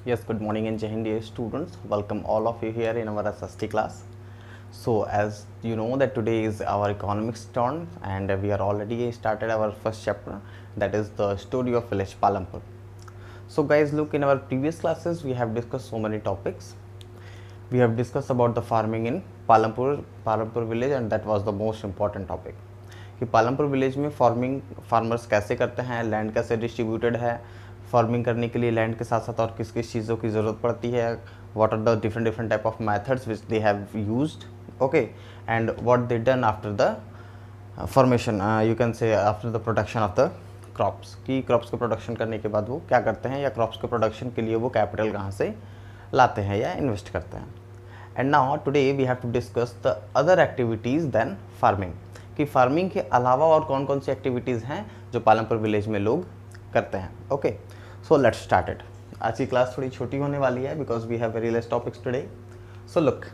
Yes, good morning and Jai Hind, dear students. Welcome all of you here in our SST class. So, as you know that today is our economics turn and we are already started our first chapter, that is the story of village Palampur. So guys, look, in our previous classes we have discussed so many topics. We have discussed about the farming in Palampur village, and that was the most important topic कि Palampur village में farmers कैसे करते हैं, land कैसे distributed है, farming करने के लिए लैंड के साथ साथ और किस किस चीज़ों की ज़रूरत पड़ती है, what are the different type of methods which they have used, okay, and what they done after the formation, you can say after the production of the crops, कि क्रॉप्स के प्रोडक्शन करने के बाद वो क्या करते हैं या क्रॉप्स के प्रोडक्शन के लिए वो कैपिटल कहाँ से लाते हैं या इन्वेस्ट करते हैं. And now today we have to discuss the other activities then farming, कि फार्मिंग के अलावा और कौन कौन सी एक्टिविटीज़ हैं जो पालमपुर विलेज में लोग करते हैं. Okay, so let's start it. आज की क्लास थोड़ी छोटी होने वाली है because we have very less topics today. So look,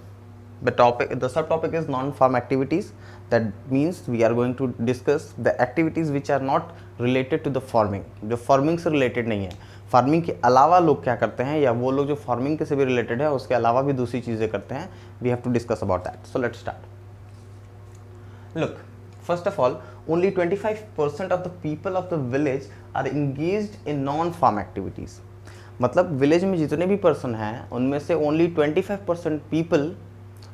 the subtopic is non-farm activities. That means we are going to discuss the activities which are not related to the farming, जो farming से related नहीं है. Farming के अलावा लोग क्या करते हैं या वो लोग जो फार्मिंग से भी रिलेटेड है उसके अलावा भी दूसरी चीज़ें करते हैं. We have to discuss about that. So let's start. Look, first of all, only 25% of the people of the village are engaged in non-farm activities. मतलब विलेज में जितने भी पर्सन हैं उनमें से only 25% people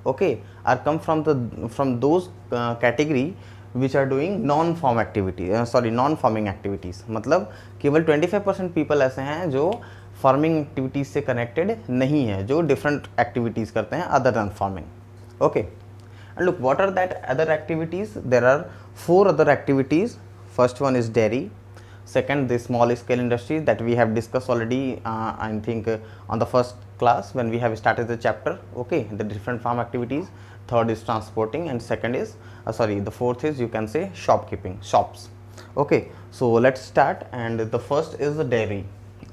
okay are come from those category which are doing non farm activity, non farming activities. मतलब केवल 25% people ऐसे हैं जो फार्मिंग एक्टिविटीज़ से कनेक्टेड नहीं है, जो डिफरेंट एक्टिविटीज़ करते हैं other than farming. Okay, and look, what are that other activities? There are 4 other activities. First one is dairy, second the small scale industry that we have discussed already, I think on the first class when we have started the chapter, okay, the different farm activities. Third is transporting, and second is the fourth is, you can say, shopkeeping, shops. Okay, so let's start. And the first is the dairy.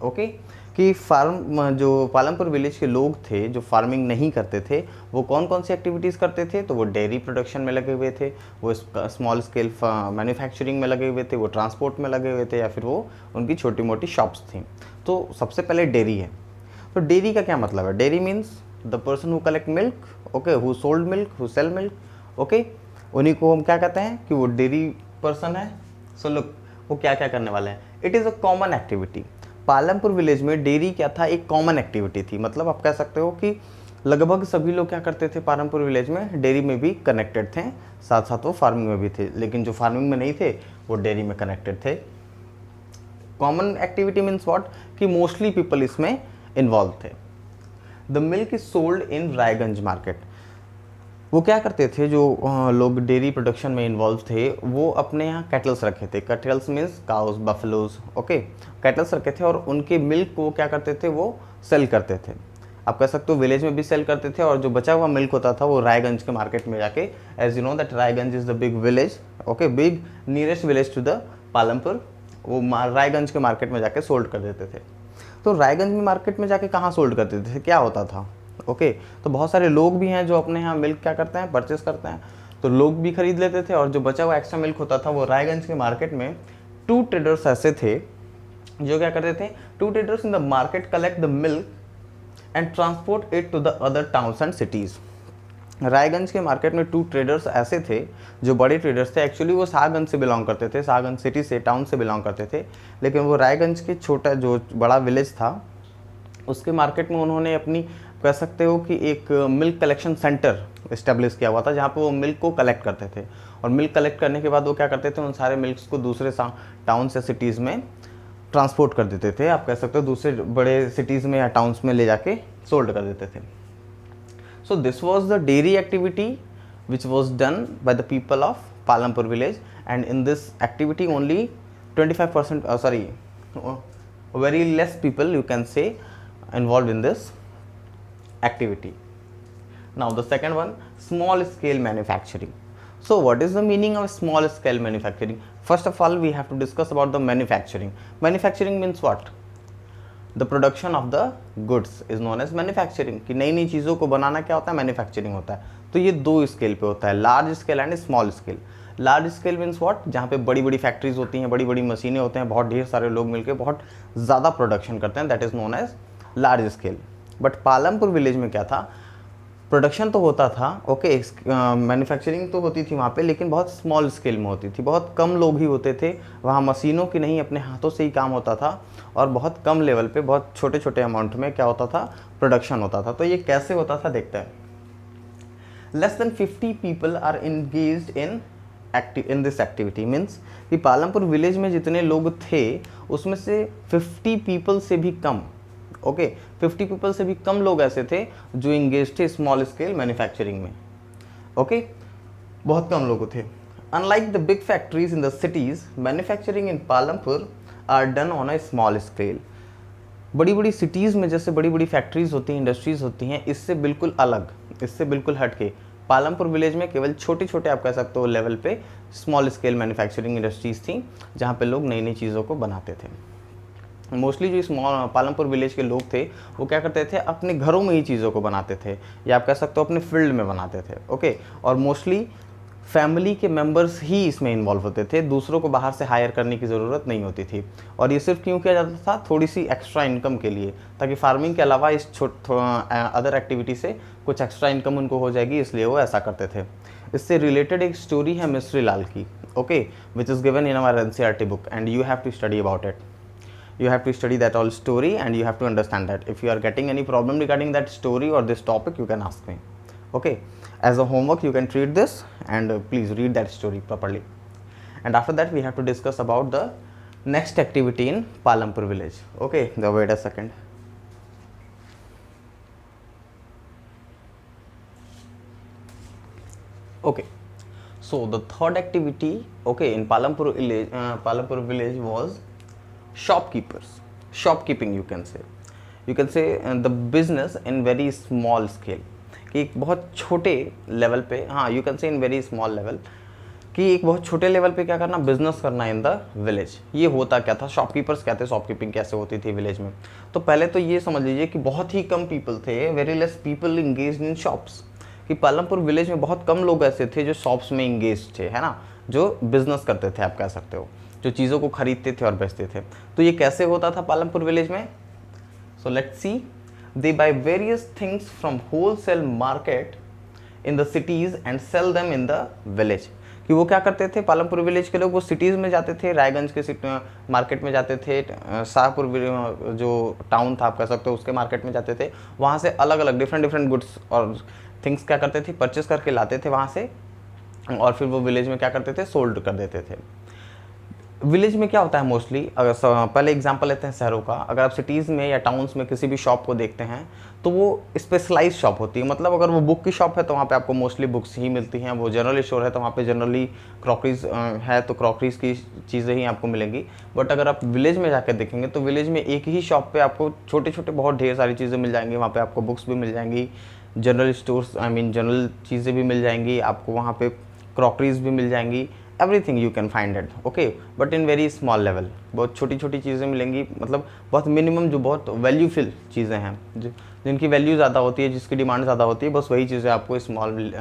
Okay, कि farm जो Palampur village के लोग थे जो farming नहीं करते थे वो कौन कौन सी एक्टिविटीज़ करते थे. तो वो डेयरी प्रोडक्शन में लगे हुए थे, वो स्मॉल स्केल मैन्युफैक्चरिंग में लगे हुए थे, वो ट्रांसपोर्ट में लगे हुए थे, या फिर वो उनकी छोटी मोटी शॉप्स थी. तो सबसे पहले डेयरी है. तो डेयरी का क्या मतलब है? Dairy means the person who collect milk, okay, who sold milk, who sell milk, okay, उन्हीं को हम क्या कहते हैं कि वो डेयरी पर्सन है. सो लुक, वो क्या क्या करने वाले हैं. It is a common activity. Palampur village में डेयरी क्या था? एक कॉमन एक्टिविटी थी. मतलब आप कह सकते हो कि लगभग सभी लोग क्या करते थे पालमपुर विलेज में, डेयरी में भी कनेक्टेड थे, साथ साथ वो फार्मिंग में भी थे. लेकिन जो फार्मिंग में नहीं थे वो डेयरी में कनेक्टेड थे. कॉमन एक्टिविटी मीन्स व्हाट, कि मोस्टली पीपल इसमें इन्वॉल्व थे. The milk is sold in Raiganj market. वो क्या करते थे जो लोग डेयरी प्रोडक्शन में इन्वॉल्व थे, वो अपने यहाँ कैटल्स रखे थे. Kettles means cows, buffaloes, okay, kettles रखे थे और उनके मिल्क को क्या करते थे, वो सेल करते थे. आप कह सकते हो विलेज में भी सेल करते थे, और जो बचा हुआ मिल्क होता था वो रायगंज के मार्केट में जाके, as you know that Raiganj is the big village, okay, big nearest village to the Palampur, वो रायगंज के मार्केट में जाके सोल्ड कर देते थे. तो रायगंज में मार्केट में जाके कहाँ सोल्ड करते थे, क्या होता था? ओके, तो बहुत सारे लोग भी हैं जो अपने यहाँ मिल्क क्या करते हैं, परचेस करते हैं. तो लोग भी खरीद लेते थे, और जो बचा हुआ एक्स्ट्रा मिल्क होता था वो रायगंज के मार्केट में 2 ट्रेडर्स ऐसे थे जो क्या करते थे. 2 traders in the market collect the milk and transport it to the other towns and cities. Raiganj के मार्केट में 2 ट्रेडर्स ऐसे थे जो बड़े ट्रेडर्स थे. एक्चुअली वो शाहगंज से बिलोंग करते थे, शाहगंज सिटी से, टाउन से बिलोंग करते थे, लेकिन वो रायगंज के छोटा जो बड़ा विलेज था उसके मार्केट में उन्होंने अपनी, कह सकते हो कि एक मिल्क कलेक्शन सेंटर इस्टेब्लिश किया हुआ था जहाँ पे वो मिल्क को कलेक्ट करते थे. और मिल्क कलेक्ट करने के बाद वो क्या करते थे, उन सारे मिल्क्स को दूसरे टाउन से सिटीज़ में ट्रांसपोर्ट कर देते थे. आप कह सकते हो दूसरे बड़े सिटीज़ में या टाउन्स में ले जाके सोल्ड कर देते थे. So this was the dairy activity which was done by the people of Palampur village. And in this activity only 25%, very less people you can say involved in this activity. Now the second one, small scale manufacturing. So what is the meaning of small scale manufacturing? First of all, we have to discuss about the manufacturing. Manufacturing means what? The production of the goods is known as manufacturing. कि नई नई चीज़ों को बनाना क्या होता है, manufacturing होता है. तो ये 2 स्केल पे होता है, large scale and small scale. Large scale means what, जहाँ पे बड़ी बड़ी फैक्ट्रीज होती हैं, बड़ी बड़ी मशीनें होते हैं, बहुत ढेर सारे लोग मिलकर बहुत ज़्यादा प्रोडक्शन करते हैं, that is known as large scale. But Palampur village में क्या था, प्रोडक्शन तो होता था, ओके, मैन्युफैक्चरिंग तो होती थी वहाँ पे, लेकिन बहुत स्मॉल स्केल में होती थी, बहुत कम लोग ही होते थे वहाँ, मशीनों की नहीं, अपने हाथों से ही काम होता था, और बहुत कम लेवल पे, बहुत छोटे छोटे अमाउंट में क्या होता था, प्रोडक्शन होता था। तो ये कैसे होता था देखते हैं। Less than 50 people are engaged in this activity, means कि पालमपुर विलेज में जितने लोग थे उसमें से 50 पीपल से भी कम, ओके, 50 पीपल से भी कम लोग ऐसे थे जो इंगेज थे स्मॉल स्केल मैन्युफैक्चरिंग में, ओके, बहुत कम लोग थे। Unlike the big factories in the cities, manufacturing in Palampur are done on a small scale. बड़ी बड़ी सिटीज़ में जैसे बड़ी बड़ी फैक्ट्रीज होती हैं, इंडस्ट्रीज़ होती हैं, इससे बिल्कुल अलग, इससे बिल्कुल हटके पालमपुर विलेज में केवल छोटे छोटे, आप कह सकते हो, लेवल पे स्मॉल स्केल मैन्युफैक्चरिंग इंडस्ट्रीज़ थी, जहाँ पे लोग नई नई चीज़ों को बनाते थे। मोस्टली जो स्मॉल पालमपुर विलेज के लोग थे वो क्या करते थे, अपने घरों में ही चीज़ों को बनाते थे, या आप कह सकते हो अपने फील्ड में बनाते थे, ओके। और मोस्टली फैमिली के मेंबर्स ही इसमें इन्वॉल्व होते थे, दूसरों को बाहर से हायर करने की ज़रूरत नहीं होती थी। और ये सिर्फ क्यों किया जाता था, थोड़ी सी एक्स्ट्रा इनकम के लिए, ताकि फार्मिंग के अलावा इस अदर एक्टिविटी से कुछ एक्स्ट्रा इनकम उनको हो जाएगी, इसलिए वो ऐसा करते थे। इससे रिलेटेड एक स्टोरी है मिस्ट्री लाल की, okay, which is given in our NCERT book, and you have to study about it. You have to study that all story and you have to understand that. If you are getting any problem regarding that story or this topic, you can ask me, okay. As a homework you can treat this, and please read that story properly. And after that we have to discuss about the next activity in Palampur village, okay. Now wait a second. Okay, so the third activity, okay, in Palampur village was shopkeeping, you can say the business in very small scale, कि एक बहुत छोटे level पे, हाँ, you can से in very small level, कि एक बहुत छोटे लेवल पे क्या करना, बिजनेस करना इन द विलेज। ये होता क्या था, शॉपकीपर्स कहते हैं, शॉपकीपिंग कैसे होती थी विलेज में। तो पहले तो ये समझ लीजिए कि बहुत ही कम पीपल थे, very less people engage in shops, कि पालमपुर विलेज में बहुत कम लोग ऐसे थे जो शॉप्स में इंगेज थे, है ना, जो बिजनेस करते थे, आप कह सकते हो, जो चीज़ों को खरीदते थे और बेचते थे। तो ये कैसे होता था पालमपुर विलेज में, so let's see. They by various things from wholesale market in the cities and sell them in the village, कि वो क्या करते थे, पालमपुर विलेज के लोग वो सिटीज़ में जाते थे, रायगंज के मार्केट में जाते थे, शाहपुर जो टाउन था, आप कह सकते हो, उसके मार्केट में जाते थे, वहाँ से अलग अलग डिफरेंट गुड्स और थिंग्स क्या करते थे, परचेस करके लाते थे वहाँ से, और फिर वो विलेज में क्या करते थे, सोल्ड कर देते थे। विलेज में क्या होता है मोस्टली, अगर पहले एग्जांपल लेते हैं शहरों का, अगर आप सिटीज़ में या टाउन्स में किसी भी शॉप को देखते हैं तो वो स्पेशलाइज शॉप होती है, मतलब अगर वो बुक की शॉप है तो वहाँ पे आपको मोस्टली बुक्स ही मिलती हैं, वो जनरल स्टोर है तो वहाँ पे जनरली क्रॉकरीज है तो क्रॉकरीज की चीज़ें ही आपको मिलेंगी। बट अगर आप विलेज में जाकर देखेंगे तो विलेज में एक ही शॉप पर आपको छोटे छोटे बहुत ढेर सारी चीज़ें मिल जाएंगी, वहाँ पर आपको बुक्स भी मिल जाएंगी, जनरल स्टोर्स जनरल चीज़ें भी मिल जाएंगी आपको, वहाँ पे क्रॉकरीज भी मिल जाएंगी, everything you can find it, okay. But in very small level, बहुत छोटी छोटी चीज़ें मिलेंगी, मतलब बहुत मिनिमम, जो बहुत वैल्यूफुल चीज़ें हैं, जिनकी वैल्यू ज़्यादा होती है, जिसकी डिमांड ज़्यादा होती है, बस वही चीज़ें आपको स्मॉल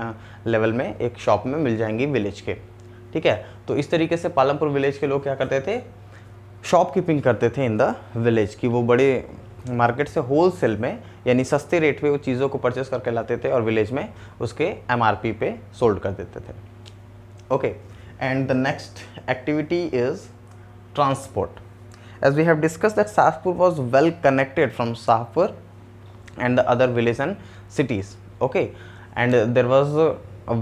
लेवल में एक शॉप में मिल जाएंगी विलेज के, ठीक है। तो इस तरीके से पालमपुर विलेज के लोग क्या करते थे, शॉप कीपिंग करते थे इन द विलेज, की वो बड़े मार्केट से होलसेल में यानी सस्ते रेट पे वो चीज़ों को परचेस करके लाते थे और विलेज में उसके MRP पे सोल्ड कर देते थे, okay. And the next activity is transport. As we have discussed that Shahpur was well connected from Shahpur and the other villages and cities, okay, and there was a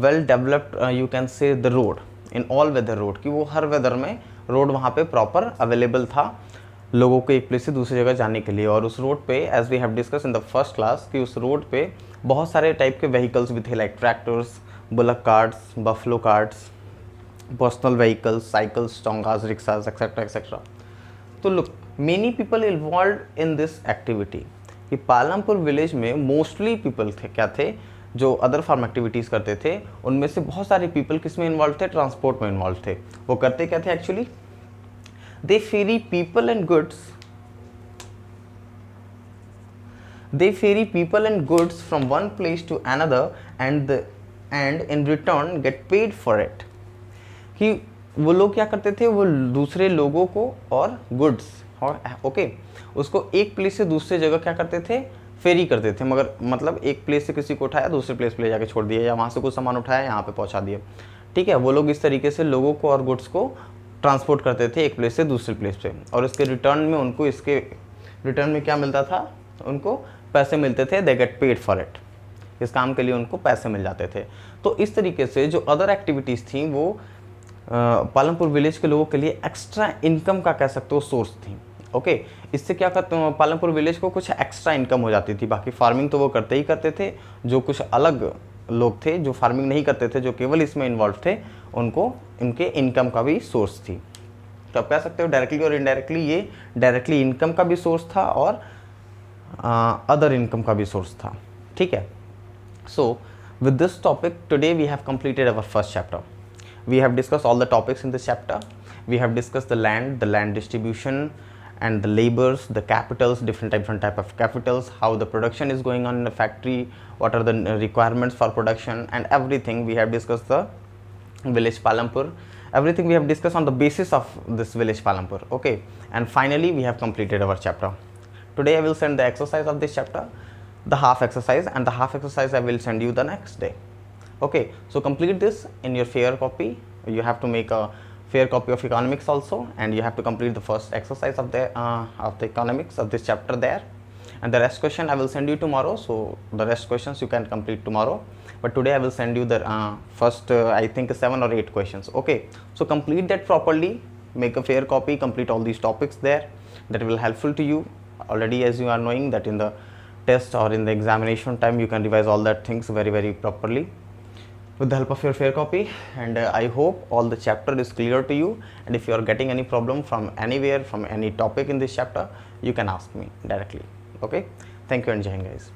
well developed you can say the road in all weather road, कि वो हर weather में road वहाँ पे proper available था लोगों को एक place से दूसरी जगह जाने के लिए। और उस रोड पे as we have discuss in the first class कि उस रोड पे बहुत सारे टाइप के व्हीकल्स भी थे, like tractors, bullock carts, buffalo carts, personal vehicles, cycles, tongas, rickshaws, etcetera etcetera. तो look, many people involve in this activity, कि पालमपुर विलेज में मोस्टली पीपल थे क्या थे, जो अदर फार्म एक्टिविटीज़ करते थे, उनमें से बहुत सारे पीपल किस में इन्वॉल्व थे, ट्रांसपोर्ट में इन्वॉल्व थे। वो करते क्या थे actually, they ferry people and goods from one place to another and in return get paid for it, कि वो लोग क्या करते थे, वो दूसरे लोगों को और गुड्स ओके, उसको एक प्लेस से दूसरे जगह क्या करते थे, फेरी करते थे, मगर मतलब एक प्लेस से किसी को उठाया दूसरे प्लेस पे ले जाके छोड़ दिया, या वहाँ से कुछ सामान उठाया यहाँ पे पहुँचा दिया, ठीक है। वो लोग इस तरीके से लोगों को और गुड्स को ट्रांसपोर्ट करते थे एक प्लेस से दूसरे प्लेस पे, और इसके रिटर्न में उनको इसके रिटर्न में क्या मिलता था, उनको पैसे मिलते थे, they get paid for it, इस काम के लिए उनको पैसे मिल जाते थे। तो इस तरीके से जो अदर एक्टिविटीज़ थी वो पालमपुर विलेज के लोगों के लिए एक्स्ट्रा इनकम का कह सकते हो सोर्स थी। ओके, इससे क्या करते हैं, पालमपुर विलेज को कुछ एक्स्ट्रा इनकम हो जाती थी। बाकी फार्मिंग तो वो करते ही करते थे, जो कुछ अलग लोग थे जो फार्मिंग नहीं करते थे, जो केवल इसमें इन्वॉल्व थे, उनको इनके इनकम का भी सोर्स थी। तो आप कह सकते हो डायरेक्टली और इनडायरेक्टली ये डायरेक्टली इनकम का भी सोर्स था और अदर इनकम का भी सोर्स था, ठीक है। So with this topic today we have completed our first chapter. We have discussed all the topics in this chapter. We have discussed the land distribution, and the labors, the capitals, different type of capitals, how the production is going on in the factory, what are the requirements for production, and everything. We have discussed the village Palampur. Everything we have discussed on the basis of this village Palampur. Okay, and finally we have completed our chapter. Today I will send the exercise of this chapter, the half exercise, and the half exercise I will send you the next day. Okay, so complete this in your fair copy. You have to make a fair copy of economics also, and you have to complete the first exercise of the economics of this chapter there, and the rest question I will send you tomorrow. So the rest questions you can complete tomorrow, but today I will send you the first I think 7 or 8 questions. Okay, so complete that properly, make a fair copy, complete all these topics there. That will helpful to you already, as you are knowing that in the test or in the examination time you can revise all that things very properly with the help of your fair copy. And I hope all the chapter is clear to you, and if you are getting any problem from anywhere, from any topic in this chapter, you can ask me directly. Okay, thank you and Jai Hind guys.